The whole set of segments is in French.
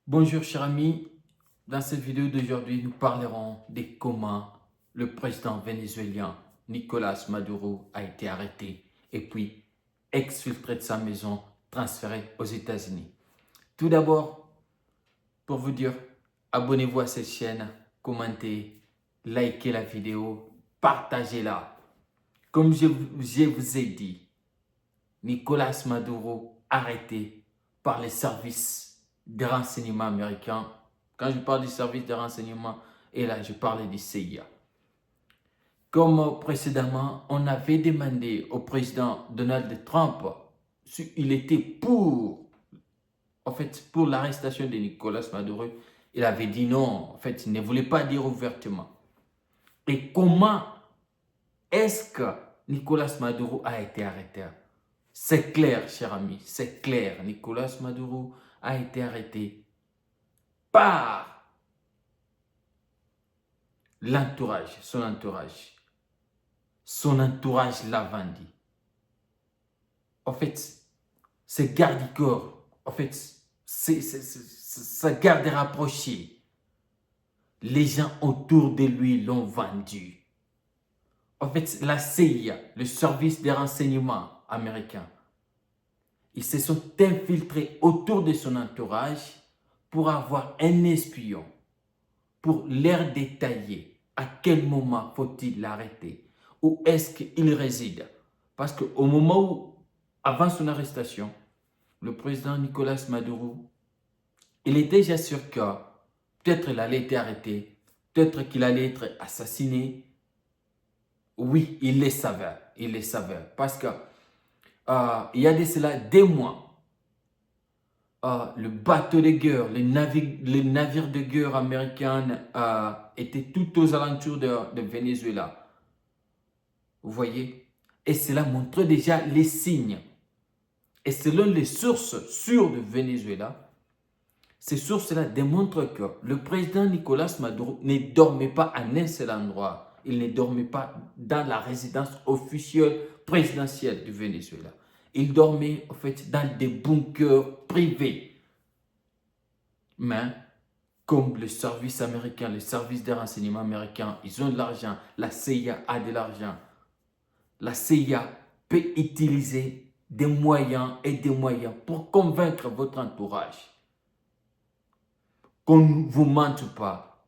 Bonjour chers amis, dans cette vidéo d'aujourd'hui, nous parlerons de comment le président vénézuélien Nicolás Maduro a été arrêté et puis exfiltré de sa maison, transféré aux États-Unis. Tout d'abord, pour vous dire, abonnez-vous à cette chaîne, commentez, likez la vidéo, partagez-la. Comme je vous ai dit, Nicolás Maduro arrêté par les services de renseignement américains. Quand je parle du service de renseignement, et là je parle du CIA. Comme précédemment, on avait demandé au président Donald Trump s'il était pour l'arrestation de Nicolás Maduro. Il avait dit non, il ne voulait pas dire ouvertement. Et comment est-ce que Nicolás Maduro a été arrêté? C'est clair, cher ami, c'est clair. Nicolás Maduro a été arrêté par l'entourage, son entourage. Son entourage l'a vendu. En fait, ses gardes du corps, sa garde rapprochée, les gens autour de lui l'ont vendu. En fait, la CIA, le service des renseignements américains, ils se sont infiltrés autour de son entourage pour avoir un espion, pour leur détailler à quel moment faut-il l'arrêter, où est-ce qu'il réside. Parce qu'au moment où, avant son arrestation, le président Nicolás Maduro, il était déjà sûr que peut-être il allait être arrêté, peut-être qu'il allait être assassiné. Oui, il le savait, parce que il y a de cela des mois, le bateau de guerre, les navires de guerre américains étaient tout aux alentours de Venezuela. Vous voyez? Et cela montrait déjà les signes. Et selon les sources sûres de Venezuela, ces sources-là démontrent que le président Nicolás Maduro ne dormait pas à un seul endroit. Il ne dormait pas dans la résidence officielle présidentielle du Venezuela. Il dormait en fait dans des bunkers privés. Mais comme le service américain, le service de renseignement américain, ils ont de l'argent, la CIA a de l'argent. La CIA peut utiliser des moyens et des moyens pour convaincre votre entourage qu'on ne vous mente pas.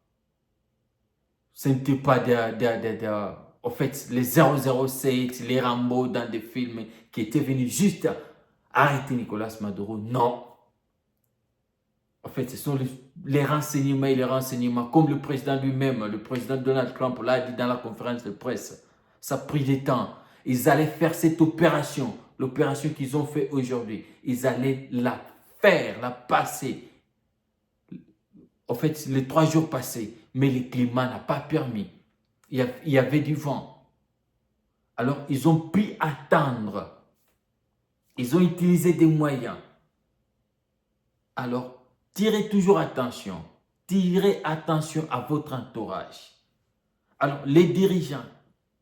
Ce n'était pas en fait, les 007, les Rambo dans des films qui étaient venus juste arrêter Nicolás Maduro. Non. En fait, ce sont les renseignements et les renseignements, comme le président lui-même, le président Donald Trump l'a dit dans la conférence de presse. Ça a pris du temps. Ils allaient faire cette opération, l'opération qu'ils ont fait aujourd'hui. Ils allaient la faire, la passer. En fait, les 3 jours passés, mais le climat n'a pas permis. Il y avait du vent. Alors, ils ont pu attendre. Ils ont utilisé des moyens. Alors, tirez toujours attention. Tirez attention à votre entourage. Alors, les dirigeants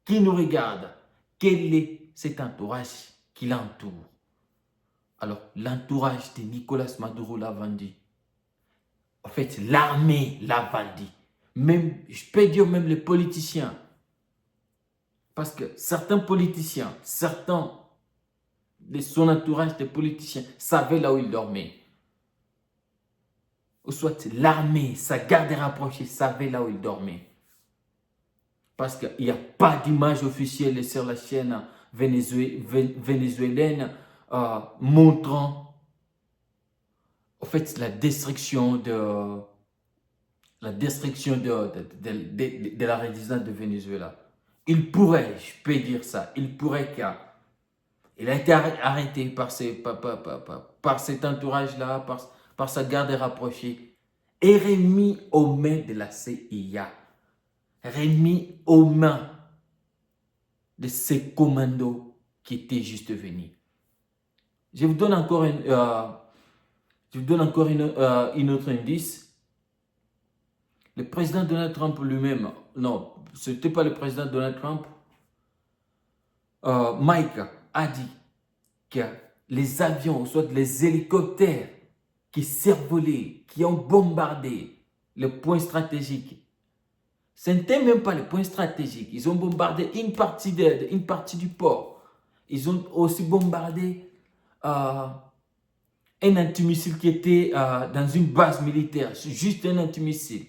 qui nous regardent, quel est cet entourage qui l'entoure? Alors, l'entourage de Nicolás Maduro l'a vendu. En fait, l'armée l'a vendu. Même, je peux dire même les politiciens. Parce que certains politiciens, certains de son entourage de politiciens savaient là où il dormait. Ou soit l'armée, sa garde rapprochée savait là où il dormait. Parce qu'il n'y a pas d'image officielle sur la chaîne vénézuélienne montrant en fait la destruction de la résidence de Venezuela. Il pourrait, je peux dire ça, il pourrait qu'il a été arrêté par cet entourage-là, par sa garde rapprochée, et remis aux mains de la CIA, remis aux mains de ces commandos qui étaient juste venus. Je vous donne encore une autre indice. Le président Donald Trump lui-même, non, ce n'était pas le président Donald Trump, Mike a dit que les avions, ou soit les hélicoptères qui survolaient, qui ont bombardé les points stratégiques. Ce n'était même pas les points stratégiques. Ils ont bombardé une partie du port. Ils ont aussi bombardé un antimissile qui était dans une base militaire. Juste un antimissile.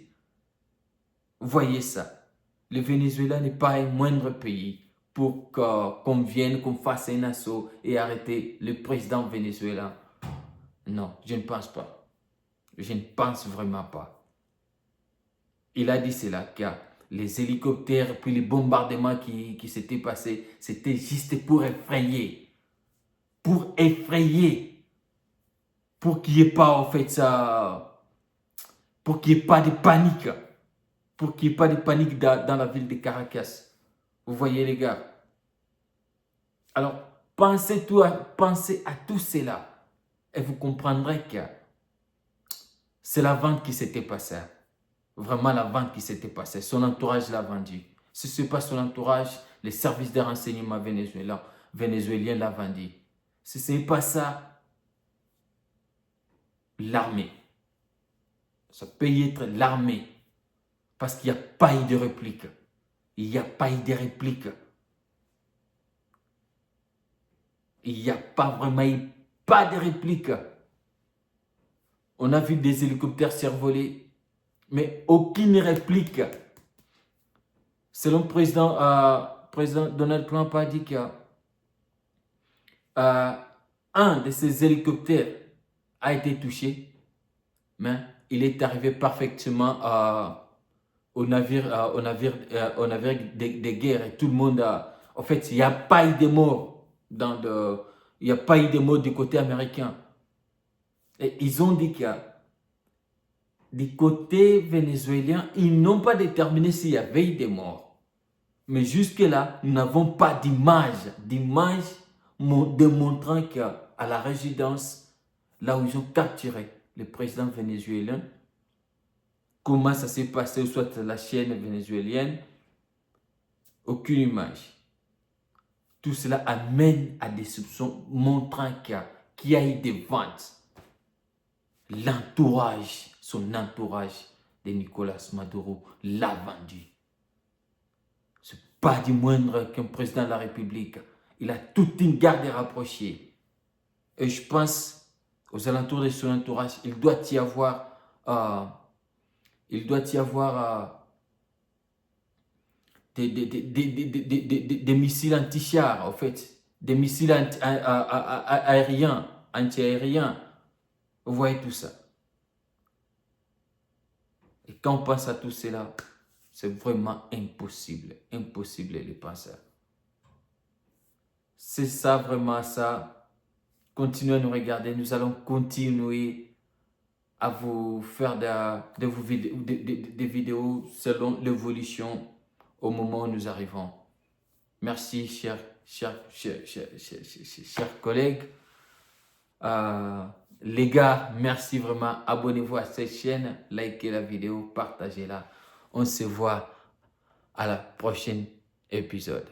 Vous voyez ça. Le Venezuela n'est pas un moindre pays pour qu'on vienne, qu'on fasse un assaut et arrêter le président vénézuélien. Non, je ne pense pas. Je ne pense vraiment pas. Il a dit cela, car les hélicoptères puis les bombardements qui s'étaient passés, c'était juste pour effrayer. Pour effrayer. Pour qu'il n'y ait pas, en fait, ça... Pour qu'il n'y ait pas de panique. Pour qu'il n'y ait pas de panique dans la ville de Caracas. Vous voyez, les gars. Alors, pensez à tout cela. Et vous comprendrez que c'est la vente qui s'était passée. Vraiment la vente qui s'était passée. Son entourage l'a vendu. Si ce n'est pas son entourage, les services de renseignement vénézuéliens l'ont vendu. Si ce n'est pas ça, l'armée. Ça peut y être l'armée. Parce qu'il n'y a pas eu de réplique. Il n'y a pas eu de réplique. Il n'y a pas vraiment eu pas de réplique. On a vu des hélicoptères survoler, mais aucune réplique. Selon le président Donald Trump a dit que un de ces hélicoptères a été touché, mais il est arrivé parfaitement au navire de guerre. Et tout le monde a... En fait, il n'y a pas eu de morts il n'y a pas eu de morts du côté américain. Et ils ont dit que du côté vénézuélien, ils n'ont pas déterminé s'il y avait eu des morts. Mais jusque-là, nous n'avons pas d'image démontrant qu'à la résidence, là où ils ont capturé le président vénézuélien, comment ça s'est passé, ou soit la chaîne vénézuélienne, aucune image. Tout cela amène à des soupçons montrant qu'il y a eu des ventes. Son entourage de Nicolas Maduro l'a vendu. Ce n'est pas du moindre qu'un président de la République. Il a toute une garde rapprochée. Et je pense, aux alentours de son entourage, il doit y avoir des missiles anti-chars, en fait. Des missiles aériens, anti-aériens. Vous voyez tout ça. Et quand on pense à tout cela, c'est vraiment impossible. Impossible de le penser. C'est ça, vraiment ça. Continuez à nous regarder. Nous allons continuer à vous faire des vidéos selon l'évolution au moment où nous arrivons. Merci, chers collègues. Les gars, merci vraiment. Abonnez-vous à cette chaîne, likez la vidéo, partagez-la. On se voit à la prochaine épisode.